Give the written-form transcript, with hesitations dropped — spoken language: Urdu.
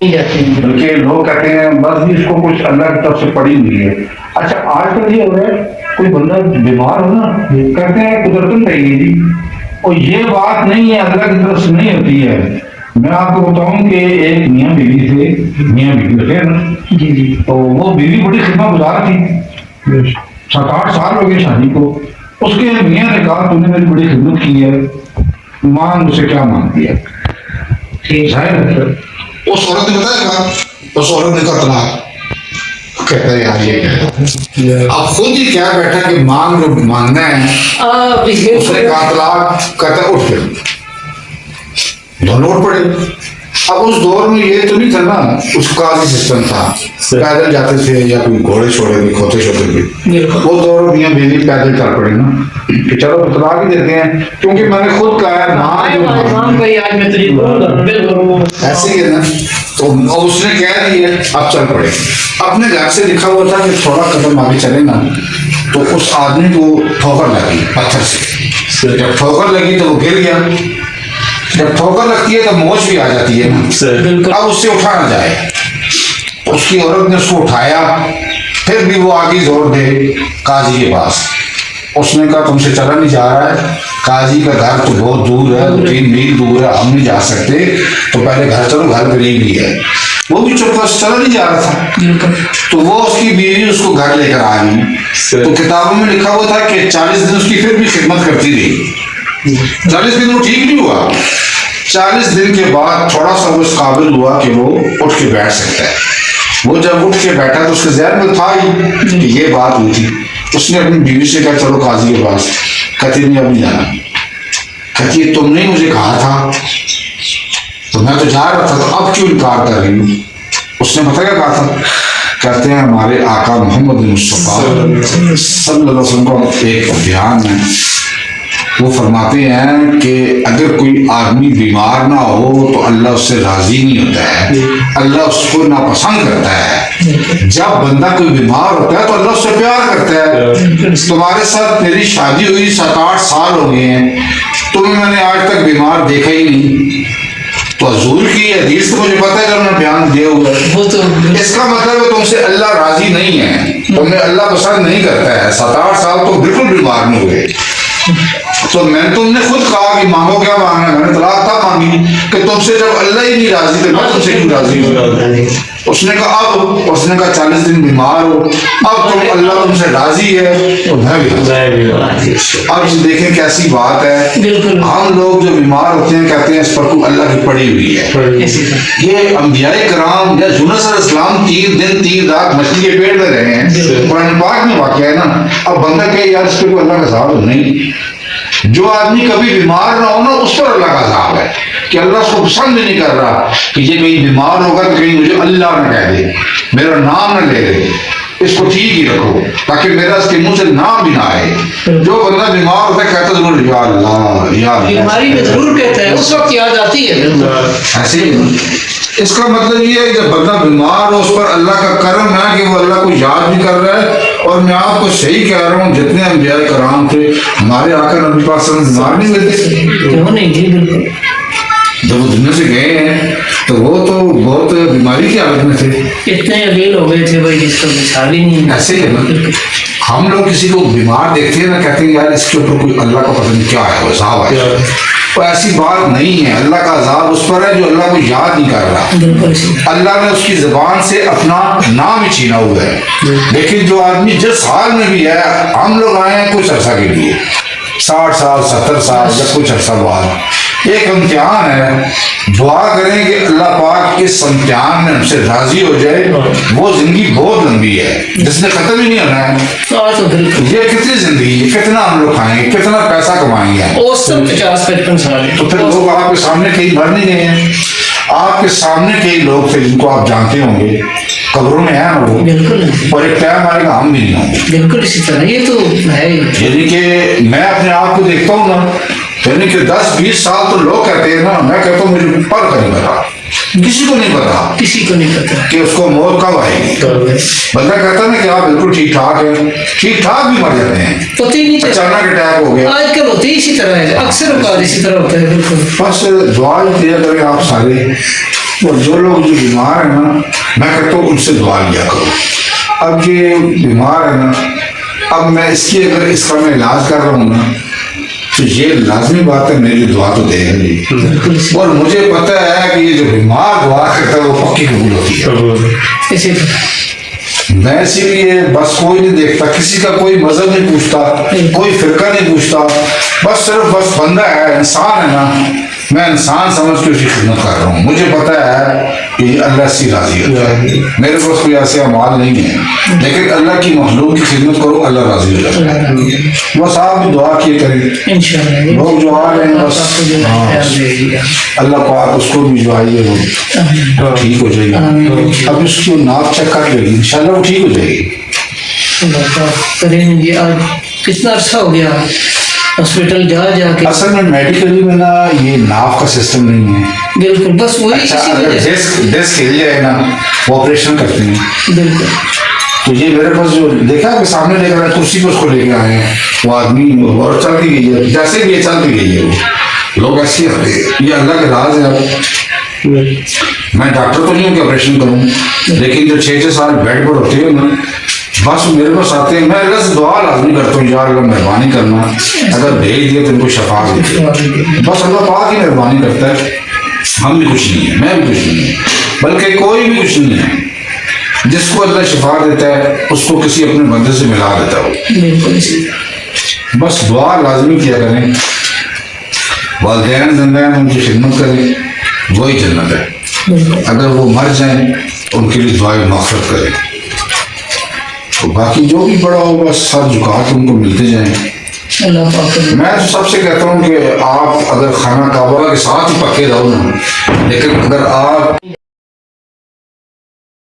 بلکہ لوگ کہتے ہیں بس بھی اس کو کچھ اللہ کی طرف سے پڑی ہوئی ہے. اچھا آج کل یہ ہو رہا ہے کوئی بندہ بیمار ہو نا کہتے ہیں قدرتن پڑی گی، اور یہ بات نہیں ہے، اللہ کی طرف سے نہیں ہوتی ہے. میں آپ کو بتاؤں کہ ایک میاں بیوی تھے، میاں بیوی رہے نا جی، تو وہ بیوی بڑی خدمت گزار تھی، 7-8 سال ہو گئے شادی کو. اس کے میاں نے کہا تم نے میری بڑی خدمت کی ہے، مانگ مجھ سے کیا مانگتی ہے. ظاہر ہے اس عورت نے بتایا کہا، اس عورت نے کہا طلاق. کہتا ہے یار یہ اب خود ہی کیا بیٹھا کہ مانگ جو مانگنا ہے. اس نے کہا طلاق. کہتا ہے اٹھ پھر دونوں اٹھ پڑے. اب اس دور میں یہ تو نہیں تھا نا، اس کا قاضی سسٹم تھا، پیدل جاتے تھے یا کوئی گھوڑے چھوڑے بھی کھوتے چھوتے بھی. وہ دور میاں بیوی پیدل چل پڑے نا کہ چلو طلاق ہی دیتے ہیں، کیونکہ میں نے خود کہا ہے ایسے ہی ہے نا. تو اس نے کہہ دی ہے اب چل پڑے. اپنے گھر سے لکھا ہوا تھا کہ تھوڑا قدم آگے چلے نا تو اس آدمی کو ٹھوکر لگی پتھر سے. جب ٹھوکر لگی تو وہ گر گیا. جب ٹھوکر لگتی ہے تو موچ بھی آ جاتی ہے نا. اب اس سے اٹھا نہ جائے. اس کی عورت نے اس کو اٹھایا، پھر بھی وہ آگے زور دے قاضی کے پاس. اس نے کہا تم سے چلا نہیں جا رہا ہے، قاضی کا گھر تو بہت دور ہے، 2-3 میل دور ہے، ہم نہیں جا سکتے، تو پہلے گھر چلو، گھر قریب ہی ہے. وہ بھی چپ چلا نہیں جا رہا تھا. تو وہ اس کی بیوی اس کو گھر لے کر آ گئی. تو کتابوں میں لکھا ہوا تھا کہ 40 دن اس کی پھر بھی خدمت کرتی رہی. 40 دن وہ ٹھیک نہیں ہوا. 40 دن کے بعد تھوڑا سا وہ اس قابل ہوا کہ وہ اٹھ کے بیٹھ سکتا ہے. وہ جب اٹھ کے بیٹھا تو اس کے ذہن میں تھا ہی کہ یہ بات ہوئی تھی. اس نے اپنی بیوی سے کہا چلو قاضی کے پاس. کہتی نہیں اب نہیں جانا. کہتی ہے تم نے مجھے کہا تھا تو میں تو جا رہا تھا، تو اب کیوں انکار کر رہی ہوں. اس نے پتہ کیا کہا تھا؟ کہتے ہیں ہمارے آقا محمد مصطفیٰ صلی اللہ علیہ وسلم کا ایک بیان ہے، وہ فرماتے ہیں کہ اگر کوئی آدمی بیمار نہ ہو تو اللہ اس سے راضی نہیں ہوتا ہے، اللہ اس کو ناپسند کرتا ہے. جب بندہ کوئی بیمار ہوتا ہے تو اللہ اس سے پیار کرتا ہے. تمہارے ساتھ میری شادی ہوئی 7-8 سال ہو گئے ہیں، تمہیں میں نے آج تک بیمار دیکھا ہی نہیں. تو حضور کی حدیث تو مجھے پتا ہے کہ انہوں نے بیان دیا ہوا ہے. اس کا مطلب ہے تم سے اللہ راضی نہیں ہے، تمہیں اللہ پسند نہیں کرتا ہے. 7-8 سال تو بالکل بیمار نہیں ہوئے. تو میں تم نے خود کہا کہ مانگو کیا مانگنا ہے. میں نے طلاق تب مانگی کہ تم سے جب اللہ ہی نہیں راضی تو میں تم سے کیوں راضی ہوں. اس نے کہا اب، اس نے کہا 40 دن بیمار ہو، اب تم اللہ تم سے راضی ہے تو میں بھی راضی. اب دیکھیں کیسی بات ہے. ہم لوگ جو بیمار ہوتے ہیں کہتے ہیں اس پر کوئی اللہ کی پڑی ہوئی ہے. یہ انبیاء کرام یا یونس علیہ السلام 3 دن 3 رات مچھلی کے پیٹ میں رہے ہیں، قرآن پاک میں واقعہ ہے نا. اب بندہ کہ یار اس پہ کوئی اللہ کا عذاب نہیں. جو آدمی کبھی بیمار نہ ہو نا اس پر اللہ کا عذاب ہے کہ اللہ اس کو پسند نہیں کر رہا کہ یہ کہیں بیمار ہوگا تو کہیں مجھے اللہ نہ کہہ دے، میرا نام نہ لے دے. اس کو ٹھیک ہی رکھو تاکہ میرا اس کے منہ سے نام بھی نہ آئے. جو بندہ بیمار ہوتا ہے کہتا ضرور یا اللہ یا اللہ، بیماری میں ضرور کہتا ہے، اس وقت یاد آتی ہے. ایسے ہی اس کا مطلب یہ ہے کہ جب بندہ بیمار ہو اس پر اللہ کا کرم ہے کہ وہ اللہ کو یاد بھی کر رہا ہے. اور میں آپ کو صحیح کہہ رہا ہوں، جتنے انبیاء کرام تھے ہمارے آقا نبی پاک صلی اللہ علیہ وسلم بیمار نہیں ہوتے. کیوں نہیں جی، بالکل. جب وہ دنیا سے گئے ہیں تو وہ تو بہت بیماری کی حالت میں تھے. اتنے علیل ہو گئے تھے بھائی جس کا مثال ہی نہیں. ایسے ہی نا ہم لوگ کسی کو بیمار دیکھتے ہیں نا کہتے ہیں یار اس کے اوپر کوئی اللہ کا پتہ نہیں کیا ہے، عذاب ہے. تو ایسی بات نہیں ہے. اللہ کا عذاب اس پر ہے جو اللہ کو یاد نہیں کر رہا. اللہ نے اس کی زبان سے اپنا نام ہی چھینا ہوا ہے. لیکن جو آدمی جس حال میں بھی ہے، ہم لوگ آئے ہیں کچھ عرصہ کے لیے، 60 سال 70 سال یا کچھ عرصہ بعد. ایک امتحان ہے. دعا کریں کہ اللہ پاک اس امتحان میں ہم سے راضی ہو جائے. وہ زندگی بہت لمبی ہے جس نے ختم ہی نہیں ہونا ہے. یہ کتنی زندگی ہے، کتنا ہم لوگ کھائیں گے، کتنا پیسہ کمائیں گے. 50-55 سال. تو پھر لوگ آپ کے سامنے کئی بھر نہیں گئے ہیں. آپ کے سامنے کئی لوگ تھے جن کو آپ جانتے ہوں گے، قبروں میں ہیں وہ. بالکل. اور ایک ٹائم آئے گا ہم بھی نہیں ہوں گے. بالکل اسی طرح. یہ تو ہے. یعنی کہ میں اپنے آپ کو دیکھتا ہوں نا، یعنی کہ 10-20 سال تو لوگ کہتے ہیں نا، میں کہتا ہوں مجھے پر کا نہیں پتا، کسی کو نہیں پتا، کسی کو نہیں پتا کہ اس کو موت کب آئے گی. بندہ کہتا ہے نا کہ آپ بالکل ٹھیک ٹھاک ہیں، ٹھیک ٹھاک بھی مر جاتے ہیں، پتہ ہی نہیں چلتا. اچانک اٹیک ہو گیا. آج کل ہوتے ہی اسی طرح ہے، اکثر اوقات اسی طرح ہوتا ہے. بالکل. بس دعا کیا کریں آپ سارے اور جو لوگ جو بیمار ہیں نا میں کہتا ہوں ان سے دعا لیا کرو. اب یہ بیمار ہے نا, اب میں اس کا میں علاج کر رہا ہوں نا, تو یہ لازمی بات ہے میری دعا تو دے گی, اور مجھے پتہ ہے کہ یہ جو بیمار دعا کرتا ہے وہ پکی قبول ہوتی ہے. اسی طرح میں اسی لیے بس کوئی نہیں دیکھتا, کسی کا کوئی مذہب نہیں پوچھتا, کوئی فرقہ نہیں پوچھتا, بس بندہ ہے, انسان ہے نا, میں انسان سمجھ کے اس کی خدمت کر رہا ہوں. مجھے پتہ ہے کہ اللہ سے راضی ہوتا ہے, میرے پاس کوئی ایسے اعمال نہیں ہے, لیکن اللہ کی مخلوق کی خدمت کرو, اللہ راضی ہو جاتا ہے. بس آپ بھی دعا کیے کریں, انشاءاللہ لوگ جو آ رہے ہیں بس اللہ پاک اس کو بھی جو آئی ہے وہ ٹھیک ہو جائے گی. اب اس کی ناپ چیک کر لے گی, انشاءاللہ وہ ٹھیک ہو جائے گی. کریں گے. آج کتنا عرصہ ہو گیا ہاسپٹل جا کے؟ اصل میں میڈیکلی میں نا یہ ناف کا سسٹم نہیں ہے. بالکل, بس وہی اچھا اسی اگر وجہ سے. ڈسک ہل جائے نا وہ آپریشن کرتے ہیں. بالکل تو یہ میرے پاس جو دیکھا کہ سامنے لے کر آئے, کرسی پہ اس کو لے کے آئے ہیں, وہ آدمی اور چل کے گئی ہے, جیسے بھی یہ چل کے گئی ہے, وہ لوگ ایسے آتے ہیں. یہ اللہ کے راز ہے. میں ڈاکٹر تو نہیں ہوں کہ آپریشن کروں, لیکن جو 6 سال بیڈ پر ہوتے ہیں نا, بس میرے پاس آتے ہیں. میں اللہ سے دعا لازمی کرتا ہوں, یا اللہ مہربانی کرنا, اگر بھیج دیا تو ان کو شفا دے. بس اللہ پاک ہی مہربانی کرتا ہے. ہم بھی کچھ نہیں ہیں, میں بھی کچھ نہیں ہوں, بلکہ کوئی بھی کچھ نہیں ہے. جس کو اللہ شفا دیتا ہے اس کو کسی اپنے بندے سے ملا دیتا ہے. بالکل اسی طرح. بس دعا لازمی کیا کریں, والدین زندہ ہیں ان کی خدمت کریں, وہی جنت ہے. اگر وہ مر جائیں ان کے لیے دعائیں مغفرت کریں. تو باقی جو بھی بڑا ہو بس سر جھکا کے ان کو ملتے جائیں. اللہ پاک میں تو سب سے کہتا ہوں کہ آپ اگر خانہ کعبہ کے ساتھ ہی پکے رہو نا, لیکن اگر آپ